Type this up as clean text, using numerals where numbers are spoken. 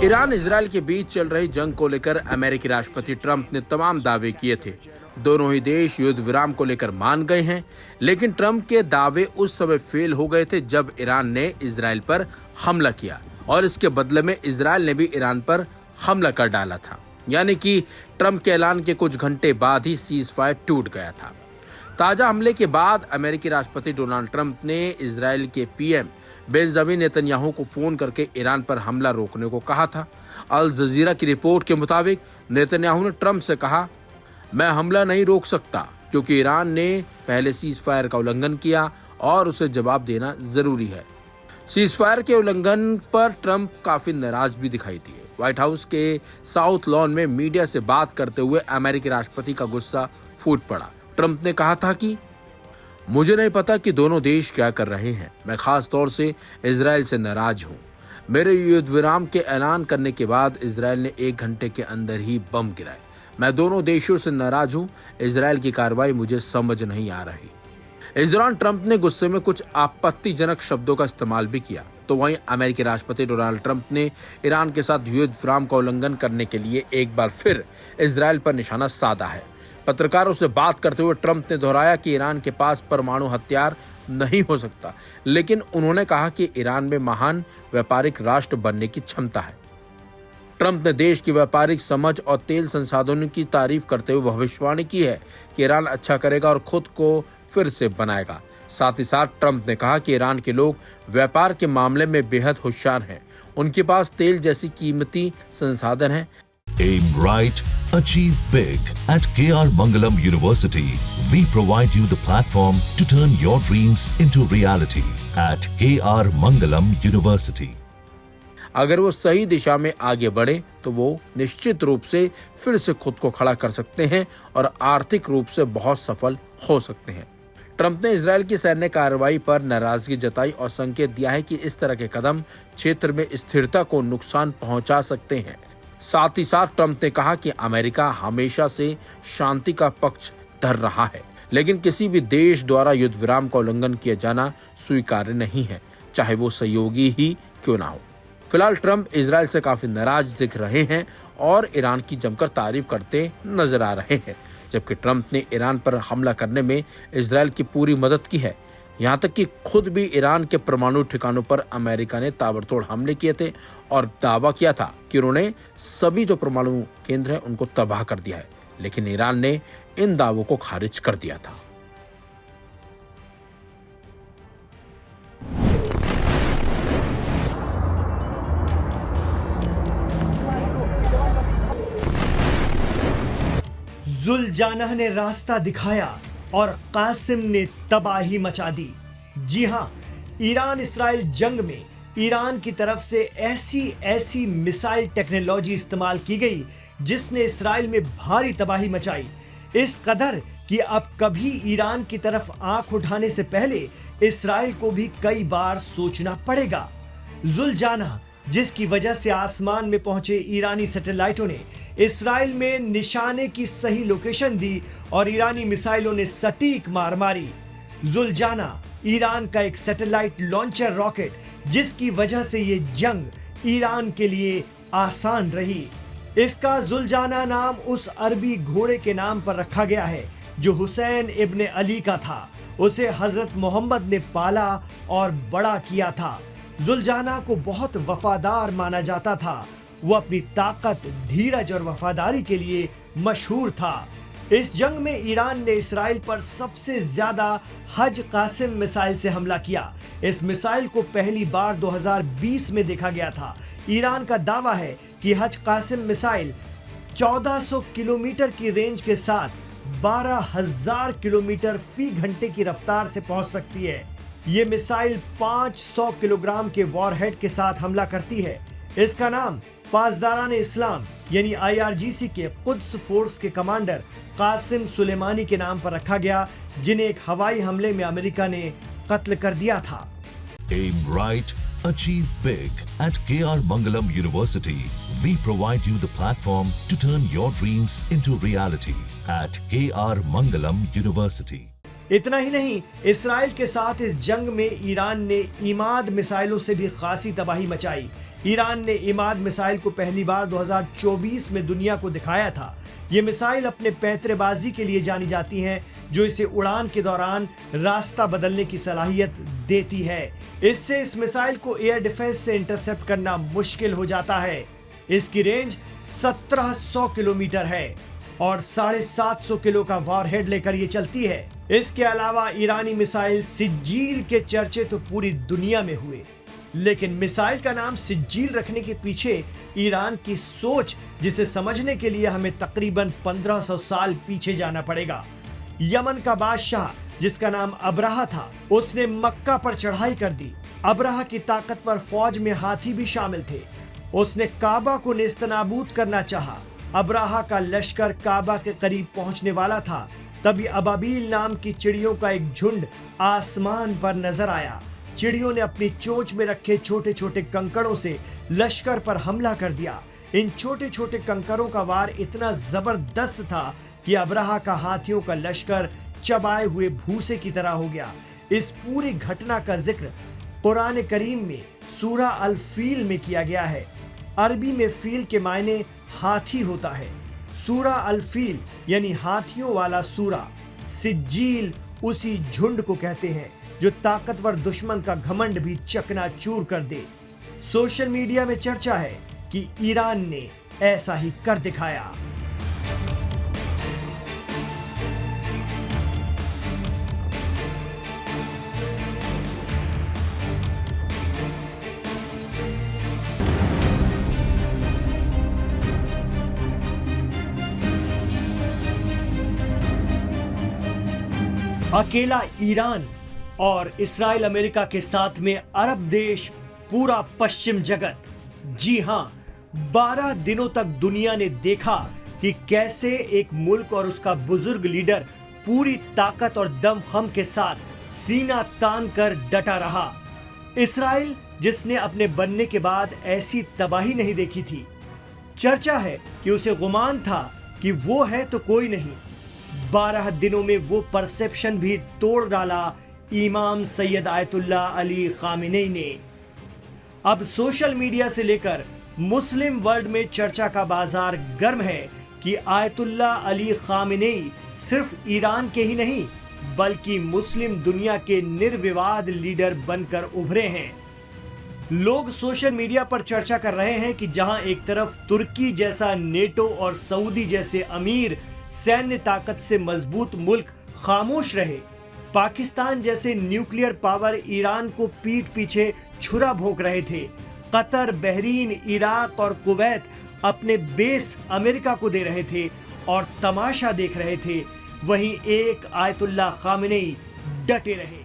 Iran Israel के बीच चल रही जंग को लेकर अमेरिकी राष्ट्रपति ट्रंप ने तमाम दावे किए थे। दोनों ही देश युद्ध विराम को लेकर मान गए हैं, लेकिन ट्रंप के दावे उस समय फेल हो गए थे जब ईरान ने इजराइल पर हमला किया और इसके बदले में इजराइल ने भी ईरान पर हमला कर डाला था। यानी कि ट्रंप के ऐलान के कुछ घंटे बाद ही सीज फायर टूट गया था। ताजा हमले के बाद अमेरिकी राष्ट्रपति डोनाल्ड ट्रंप ने इजराइल के पीएम बेंजामिन नेतन्याहू को फोन करके ईरान पर हमला रोकने को कहा था। अल जजीरा की रिपोर्ट के मुताबिक नेतन्याहू ने ट्रंप से कहा, मैं हमला नहीं रोक सकता क्योंकि ईरान ने पहले सीज फायर का उल्लंघन किया और उसे जवाब देना जरूरी है। सीज फायर के उल्लंघन पर ट्रंप काफी नाराज भी दिखाई दिए। व्हाइट हाउस के साउथ लॉन में मीडिया से बात करते हुए अमेरिकी राष्ट्रपति का गुस्सा फूट पड़ा। ट्रंप ने कहा था कि मुझे नहीं पता कि दोनों देश क्या कर रहे हैं। मैं खास तौर से इजराइल से नाराज हूं। मेरे युद्ध विराम के ऐलान करने के बाद इजराइल ने 1 घंटे के अंदर ही बम गिराए। मैं दोनों देशों से नाराज हूं। इजराइल की कार्रवाई मुझे समझ नहीं आ रही। इस दौरान ट्रंप ने गुस्से में कुछ आपत्तिजनक शब्दों का इस्तेमाल भी किया। तो वहीं अमेरिकी राष्ट्रपति डोनाल्ड ट्रंप ने ईरान के साथ युद्ध विराम का उल्लंघन करने के लिए एक बार फिर इजराइल पर निशाना साधा है। पत्रकारों से बात करते हुए ट्रंप ने दोहराया कि ईरान के पास परमाणु हथियार नहीं हो सकता, लेकिन उन्होंने कहा कि ईरान में महान व्यापारिक राष्ट्र बनने की क्षमता है। ट्रंप ने देश की व्यापारिक समझ और तेल संसाधनों की तारीफ करते हुए भविष्यवाणी की है कि ईरान अच्छा करेगा और खुद को फिर से बनाएगा। साथ ही साथ ट्रंप ने कहा कि ईरान के लोग व्यापार के मामले में बेहद होशियार हैं। उनके पास तेल जैसी कीमती संसाधन हैं। Aim right, achieve big. At KR Mangalam University, we provide you the platform to turn your dreams into reality. At KR Mangalam University. अगर वो सही दिशा में आगे बढ़े तो वो निश्चित रूप से फिर से खुद को खड़ा कर सकते हैं और आर्थिक रूप से बहुत सफल हो सकते हैं। ट्रंप ने इजराइल की सैन्य कार्रवाई पर नाराजगी जताई और संकेत दिया है कि इस तरह के कदम क्षेत्र में स्थिरता को नुकसान पहुंचा सकते हैं। साथ ही साथ ट्रंप ने कहा कि अमेरिका हमेशा से शांति का पक्ष धर रहा है, लेकिन किसी भी देश द्वारा युद्ध विराम का उल्लंघन किया जाना स्वीकार्य नहीं है, चाहे वो सहयोगी ही क्यों ना हो। फिलहाल ट्रंप इजराइल से काफी नाराज दिख रहे हैं और ईरान की जमकर तारीफ करते नजर आ रहे हैं, जबकि ट्रंप ने ईरान पर हमला करने में इजराइल की पूरी मदद की है। यहाँ तक कि खुद भी ईरान के परमाणु ठिकानों पर अमेरिका ने ताबड़तोड़ हमले किए थे और दावा किया था कि उन्होंने सभी जो परमाणु केंद्र हैं उनको तबाह कर दिया है, लेकिन ईरान ने इन दावों को खारिज कर दिया था। जुल्जाना ने रास्ता दिखाया और कासिम ने तबाही मचा दी। जी हां, ईरान इसराइल जंग में ईरान की तरफ से ऐसी मिसाइल टेक्नोलॉजी इस्तेमाल की गई जिसने इसराइल में भारी तबाही मचाई। इस कदर कि अब कभी ईरान की तरफ आंख उठाने से पहले इसराइल को भी कई बार सोचना पड़ेगा। जुल्जाना, जिसकी वजह से आसमान में पहुंचे ईरानी सैटेलाइटों ने इसराइल में निशाने की सही लोकेशन दी और ईरानी मिसाइलों ने सटीक मार मारी। जुल्जाना ईरान का एक सैटेलाइट लॉन्चर रॉकेट, जिसकी वजह से ये जंग ईरान के लिए आसान रही। इसका जुल्जाना नाम उस अरबी घोड़े के नाम पर रखा गया है जो हुसैन इब्ने अली का था। उसे हजरत मोहम्मद ने पाला और बड़ा किया था। जुल्जाना को बहुत वफादार माना जाता था। वो अपनी ताकत, धीरज और वफादारी के लिए मशहूर था। इस जंग में ईरान ने इसराइल पर सबसे ज्यादा हज कासिम मिसाइल से हमला किया। इस मिसाइल को पहली बार 2020 में देखा गया था। ईरान का दावा है कि हज कासिम मिसाइल 1400 किलोमीटर की रेंज के साथ 12,000 किलोमीटर फी घंटे की रफ्तार से पहुंच सकती है। ये मिसाइल 500 किलोग्राम के वॉरहेड के साथ हमला करती है। इसका नाम पासदारान इस्लाम यानी IRGC के कुद्स फोर्स के कमांडर कासिम सुलेमानी के नाम पर रखा गया, जिन्हें एक हवाई हमले में अमेरिका ने कत्ल कर दिया था। Aim right, achieve big. At KR Mangalam University, we provide you the platform to turn your dreams into reality. At KR Mangalam University. इतना ही नहीं, इसराइल के साथ इस जंग में ईरान ने इमाद मिसाइलों से भी खासी तबाही मचाई। ईरान ने इमाद मिसाइल को पहली बार 2024 में दुनिया को दिखाया था। ये मिसाइल अपने पैंतरेबाजी के लिए जानी जाती हैं, जो इसे उड़ान के दौरान रास्ता बदलने की सलाहियत देती है। इससे इस मिसाइल को एयर डिफेंस से इंटरसेप्ट करना मुश्किल हो जाता है। इसकी रेंज 1700 किलोमीटर है और 750 किलो का वॉरहेड लेकर ये चलती है। इसके अलावा ईरानी मिसाइल सिज्जील के चर्चे तो पूरी दुनिया में हुए, लेकिन मिसाइल का नाम सिज्जील रखने के पीछे ईरान की सोच, जिसे समझने के लिए हमें तकरीबन 1500 साल पीछे जाना पड़ेगा। यमन का बादशाह, जिसका नाम अब्राहा था, उसने मक्का पर चढ़ाई कर दी। अब्राहा की ताकतवर फौज में हाथी भी शामिल थे। उसने काबा को नेस्तनाबूद करना चाहा। अब्राहा का लश्कर काबा के करीब पहुंचने वाला था, तभी अबाबील नाम की चिड़ियों का एक झुंड आसमान पर नजर आया। चिड़ियों ने अपनी चोंच में रखे छोटे छोटे कंकड़ों से लश्कर पर हमला कर दिया। इन छोटे छोटे कंकरों का वार इतना जबरदस्त था कि अब्राहा का हाथियों का लश्कर चबाए हुए भूसे की तरह हो गया। इस पूरी घटना का जिक्र कुरान करीम में सूरा अल फील में किया गया है। अरबी में फील के मायने हाथी होता है। सूरा अल फील यानी हाथियों वाला सूरा। सिज्जील उसी झुंड को कहते हैं जो ताकतवर दुश्मन का घमंड भी चकनाचूर कर दे। सोशल मीडिया में चर्चा है कि ईरान ने ऐसा ही कर दिखाया। अकेला ईरान और इस्राइल अमेरिका के साथ में अरब देश, पूरा पश्चिम जगत। जी हां, 12 दिनों तक दुनिया ने देखा कि कैसे एक मुल्क और उसका बुजुर्ग लीडर पूरी ताकत और दमखम के साथ सीना तान कर डटा रहा। इस्राइल, जिसने अपने बनने के बाद ऐसी तबाही नहीं देखी थी। चर्चा है कि उसे गुमान था कि वो है तो कोई नहीं। 12 दिनों में वो परसेप्शन भी तोड़ डाला इमाम सैयद आयतुल्लाह अली खामिनेई ने। अब सोशल मीडिया से लेकर मुस्लिम वर्ल्ड में चर्चा का बाजार गर्म है कि आयतुल्लाह अली खामिनेई सिर्फ ईरान के ही नहीं बल्कि मुस्लिम दुनिया के निर्विवाद लीडर बनकर उभरे हैं। लोग सोशल मीडिया पर चर्चा कर रहे हैं कि जहां एक तरफ तुर्की जैसा नेटो और सऊदी जैसे अमीर सैन्य ताकत से मजबूत मुल्क खामोश रहे, पाकिस्तान जैसे न्यूक्लियर पावर ईरान को पीठ पीछे छुरा भोंक रहे थे, कतर, बहरीन, इराक और कुवैत अपने बेस अमेरिका को दे रहे थे और तमाशा देख रहे थे, वहीं एक आयतुल्लाह खामिनेई डटे रहे।